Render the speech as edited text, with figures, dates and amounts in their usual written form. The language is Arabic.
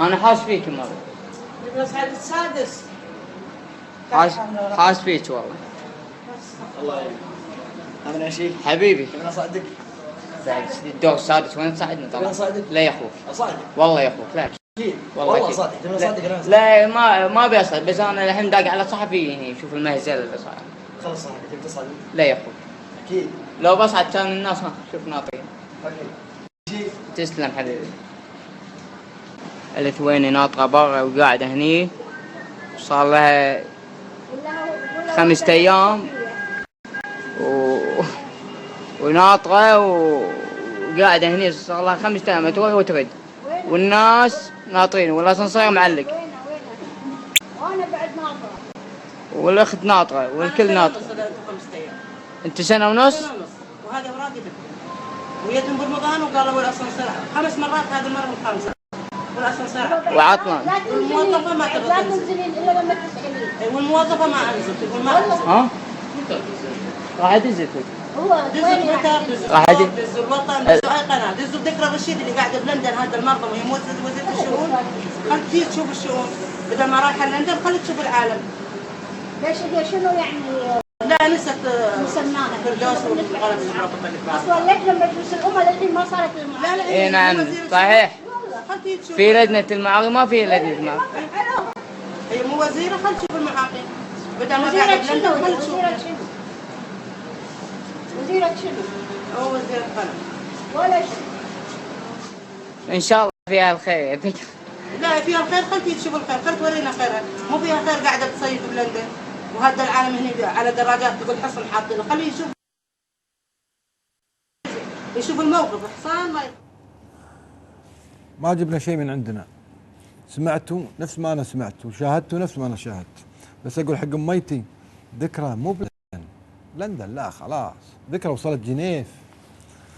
انا حاس فيك المرة. المصعد السادس. حاس فيك والله. الله يعينك. أنا شيء حبيبي. أنا صعدك. الدور السادس وين تصعدني طبعا. أصعدك. لا يا اخوك. أصعدك. والله يا اخوك لا. والله صادق. تبي صادق أنا. لا ما بيصعد، بس انا الحين داق على صحفي هنا يشوف المهزله اللي صار. خلص صادق. تبي تصعد. لا يا اخوك. أكيد. لو بصعد كان الناس شوف ناطرين. أكيد. تسلم حبيبي. الثويني ناطرة برا وقاعدة هني صار لها 5 أيام وناطرة وقاعدة هني صار لها 5 أيام تروح وترد والناس ناطرين والأسانسير معلق. وأنا بعد ناطرة. والأخت ناطرة والكل ناطرة. أنت سنة ونص؟ سنة ونص وهذا راقدة ويتم برمضان وقالوا الأسانسير 5 مرات، هذه المرة الخامسة والأسانسير وعطلان. والموظفة ما تبغى لا تنزل. تنزلين إلا لما تسألين. والموظفة ما أنزل تقول ما أنزل. ها؟ راح أدز هو دز التويتر، دز راح أجي. الصوت، دز الوطن، دز أي قناة، دز ذكرى الرشيد اللي قاعدة بلندن، هذا المرضى وهي وزيرة الشؤون. خلت تجي تشوف الشؤون بدل ما رايحة لندن، خلت تشوف العالم. ليش هي شنو يعني؟ لا نست مسماها فردوس والغرب المرابطة اللي بعد. اصلا لجنه مجلس الامه للحين ما صارت لا لا إيه نعم وزيرة صحيح. الشؤون. خلت تجي تشوف. في لجنة المعارض ما في لجنة معارض. هي مو وزيرة، خلت تشوف المحاقين بدل ما وزيرة قاعدة شنو؟ بلندن، خلت تشوف. وزيرة شنو؟ وزيرة شنو؟ هو وزيرة قلم. ولا شيء. إن شاء الله فيها الخير. لا فيها الخير، خلتي تشوف الخير، خلت تورينا خيرها، مو فيها خير قاعدة تصيف بلندن وهذا العالم هنا على دراجات تقول حصن حاطينه، خليه يشوف الموقف حصان ما جبنا شيء من عندنا. سمعتوا نفس ما انا سمعت وشاهدتوا نفس ما انا شاهدت، بس اقول حق ميتي ذكرى مو بلندن. لندن لا خلاص، ذكرى وصلت جنيف.